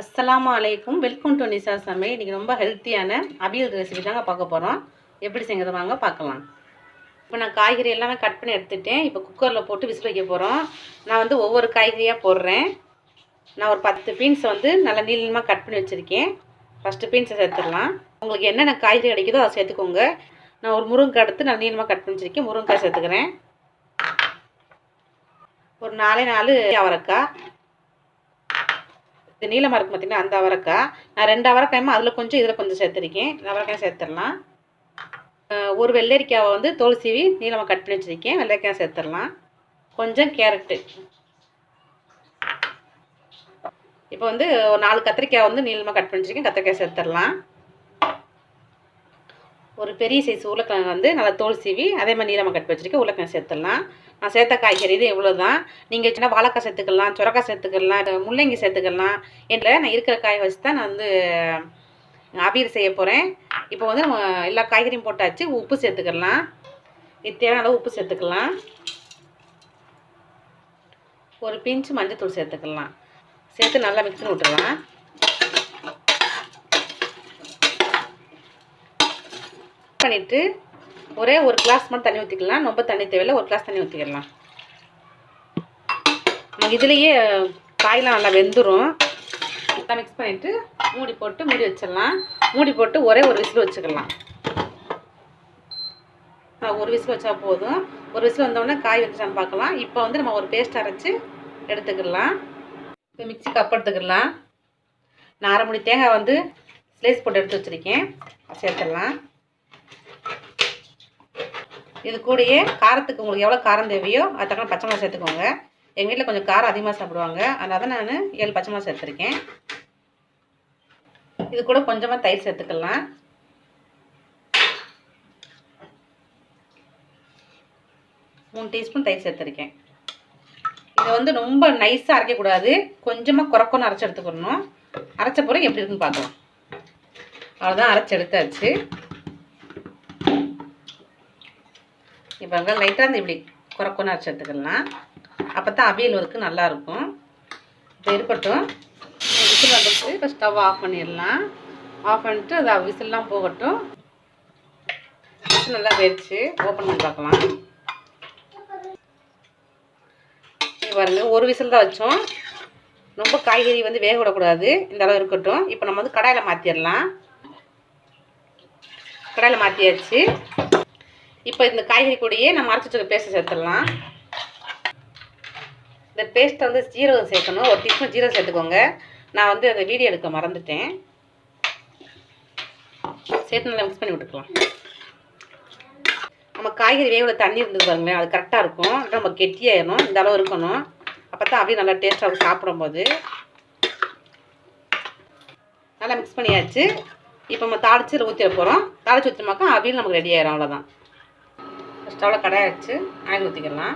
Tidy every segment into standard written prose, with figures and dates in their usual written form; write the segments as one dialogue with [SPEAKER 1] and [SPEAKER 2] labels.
[SPEAKER 1] அஸ்ஸலாமு அலைக்கும். Welcome to Nisha சமையல். இன்றைக்கி ரொம்ப ஹெல்த்தியான அவியல் ரெசிபி தாங்க பார்க்க போகிறோம். எப்படி செய்கிறது வாங்க பார்க்கலாம். இப்போ நான் காய்கறி எல்லாமே கட் பண்ணி எடுத்துட்டேன். இப்போ குக்கரில் போட்டு விசில் வைக்க போகிறோம். நான் வந்து ஒவ்வொரு காய்கறியாக போடுறேன். நான் ஒரு 10 பீன்ஸை வந்து நல்லா நீளமாக கட் பண்ணி வச்சுருக்கேன். ஃபஸ்ட்டு பீன்ஸை சேர்த்துடலாம். உங்களுக்கு என்னென்ன காய்கறி கிடைக்குதோ அதை சேர்த்துக்கோங்க. நான் ஒரு முருங்கைக்காய் எடுத்து நல்லா நீளமாக கட் பண்ணி வச்சுருக்கேன். முருங்கைக்காய் சேர்த்துக்கிறேன். ஒரு 4 அவரைக்காய். இது நீளமாக இருக்குது பார்த்திங்கன்னா, அந்த அவரைக்காய். நான் 2 அவரைக்காயும் அதில் கொஞ்சம் இதில் கொஞ்சம் சேர்த்துருக்கேன். இந்த அவரைக்காய் சேர்த்துடலாம். ஒரு வெள்ளரிக்காவை வந்து தோல் சீவி நீளமாக கட் பண்ணி வச்சுருக்கேன். வெள்ளரிக்காய் சேர்த்துடலாம். கொஞ்சம் கேரட்டு. இப்போ வந்து ஒரு 4 கத்திரிக்காய் வந்து நீளமாக கட் பண்ணி வச்சுருக்கேன். கத்திரிக்காய் சேர்த்துடலாம். ஒரு பெரிய சைஸ் உருளைக்கிழங்கு வந்து நல்லா தோல் சீவி அதே மாதிரி நீளமாக கட் பண்ணி வச்சுருக்கேன். உருளைக்கிழங்கு சேர்த்துடலாம். நான் சேர்த்த காய்கறி இது இவ்வளோ தான். நீங்கள் சின்ன வாழைக்காய் சேர்த்துக்கலாம், சுரக்காய் சேர்த்துக்கலாம், முள்ளங்கி சேர்த்துக்கலாம். என்கிட்ட நான் இருக்கிற காய் வச்சு தான் நான் வந்து அவியல் செய்ய போகிறேன். இப்போ வந்து நம்ம எல்லா காய்கறியும் போட்டாச்சு. உப்பு சேர்த்துக்கலாம். இது தேவையான அளவு உப்பு சேர்த்துக்கலாம். ஒரு பிஞ்சு மஞ்சத்தூள் சேர்த்துக்கலாம். சேர்த்து நல்லா மிக்ஸ் பண்ணி விட்டுடலாம். பண்ணிவிட்டு ஒரே ஒரு கிளாஸ் மட்டும் தண்ணி ஊற்றிக்கலாம். ரொம்ப தண்ணி தேவையில்லை, ஒரு கிளாஸ் தண்ணி ஊற்றிக்கலாம். நமக்கு இதுலேயே காயெலாம் நல்லா வெந்துடும். நல்லா மிக்ஸ் பண்ணிவிட்டு மூடி போட்டு மூடி வச்சிடலாம். மூடி போட்டு ஒரே ஒரு விசில் வச்சுக்கலாம். ஒரு விசில் வச்சா போதும். ஒரு விசில் வந்தோடனே காய் வச்சான்னு பார்க்கலாம். இப்போ வந்து நம்ம ஒரு பேஸ்ட் அரைச்சி எடுத்துக்கலாம். இப்போ மிக்ஸி கப் எடுத்துக்கலாம். நான் 1/2 மூடி தேங்காய் வந்து ஸ்லைஸ் போட்டு எடுத்து வச்சுருக்கேன். சேர்த்துடலாம். இது கூடயே காரத்துக்கு உங்களுக்கு எவ்வளோ காரம் தேவையோ அது தக்கன பச்சை மிளகா சேர்த்துக்கோங்க. எங்கள் வீட்டில் கொஞ்சம் காரம் அதிகமாக சாப்பிடுவாங்க. அதனால தான் நான் 7 பச்சை மிளகா சேர்த்துருக்கேன். இது கூட கொஞ்சமாக தயிர் சேர்த்துக்கலாம். மூணு டீஸ்பூன் தயிர் சேர்த்துருக்கேன். இதை வந்து ரொம்ப நைஸாக அரைக்கக்கூடாது. கொஞ்சமாக குறைக்கணும் அரைச்சி எடுத்துக்கணும். அரைச்ச பிறகு எப்படி இருக்குன்னு பார்க்கலாம். அவ்வளோதான், அரைச்சி எடுத்தாச்சு. இப்போ லைட்டாக இருந்து இப்படி குறைக்கணும் அரைச்சி எடுத்துக்கலாம். அப்போ தான் அவியல் ஒருக்கு நல்லாயிருக்கும். இப்போ இருக்கட்டும். விசில் வந்துட்டு இப்போ ஸ்டவ் ஆஃப் பண்ணிடலாம். ஆஃப் பண்ணிட்டு அது விசில்லாம் போகட்டும். விசில் நல்லா வெடிச்சு ஓப்பன் பண்ணி பார்க்கலாம். இது பாருங்க, ஒரு விசில் தான் வச்சோம். ரொம்ப காய்கறி வந்து வேக விடக்கூடாது. இந்த அளவு இருக்கட்டும். இப்போ நம்ம வந்து கடாயில் மாற்றிடலாம். கடாயில் மாற்றியாச்சு. இப்போ இந்த காய்கறி கூடயே நம்ம அரைச்சி வச்சுருக்க பேஸ்ட்டை சேர்த்துடலாம். இந்த பேஸ்ட்டை வந்து ஜீரகம் சேர்க்கணும். ஒரு டீஸ்பூன் ஜீரகம் சேர்த்துக்கோங்க. நான் வந்து அதை வீடியோ எடுக்க மறந்துட்டேன். சேர்த்து நல்லா மிக்ஸ் பண்ணி விட்டுக்கலாம். நம்ம காய்கறி வேவில் தண்ணி இருந்தது பாருங்களேன், அது கரெக்டாக இருக்கும். நம்ம கெட்டியாயிடணும். இந்த அளவு இருக்கணும். அப்போ தான் அப்படியே நல்லா டேஸ்ட்டாக இருக்கும் சாப்பிடும்போது. நல்லா மிக்ஸ் பண்ணியாச்சு. இப்போ நம்ம தாளிச்சு ஊற்றிட போகிறோம். தாளிச்சு ஊற்றினாக்கா அவியல் நமக்கு ரெடி ஆயிடும். அவ்வளோதான். ஸ்டவ்வில் கடாயை வச்சு ஆயில் ஊற்றிக்கலாம்.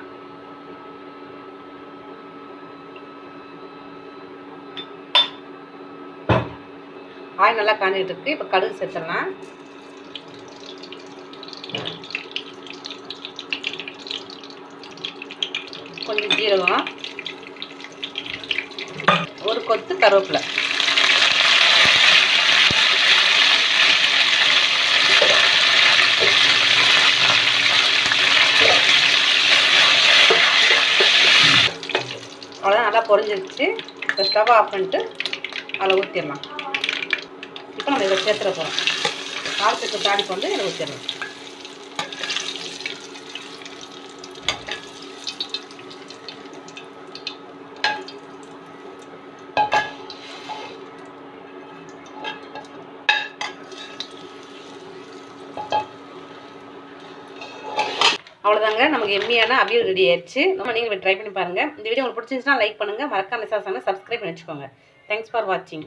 [SPEAKER 1] ஆயில் நல்லா காஞ்சிட்டு இருக்கு. இப்போ கடுகு சேர்த்துடலாம். கொஞ்சம் ஜீரகம், ஒரு கொத்து கருவேப்பிலை, அவ்வளோதான். நல்லா பொரிஞ்சிருச்சு. இப்போ ஸ்டவ் ஆஃப் பண்ணிட்டு அதில் ஊற்றிடலாம். இப்போ நம்ம இதை சேர்த்துட போகிறோம். காரத்துக்கு தாளிப்பு வந்து இதை ஊற்றிடலாம். அவ்வளோதாங்க, நமக்கு எம்மியான அவியல் ரெடி ஆயிடுச்சு. நம்ம நீங்கள் ட்ரை பண்ணி பாருங்கள். இந்த வீடியோ உங்களுக்கு பிடிச்சிருந்துச்சுன்னா லைக் பண்ணுங்கள். மறக்காம சப்ஸ்கிரைப் பண்ணி வச்சுக்கோங்க. தேங்க்ஸ் ஃபார் வாட்சிங்.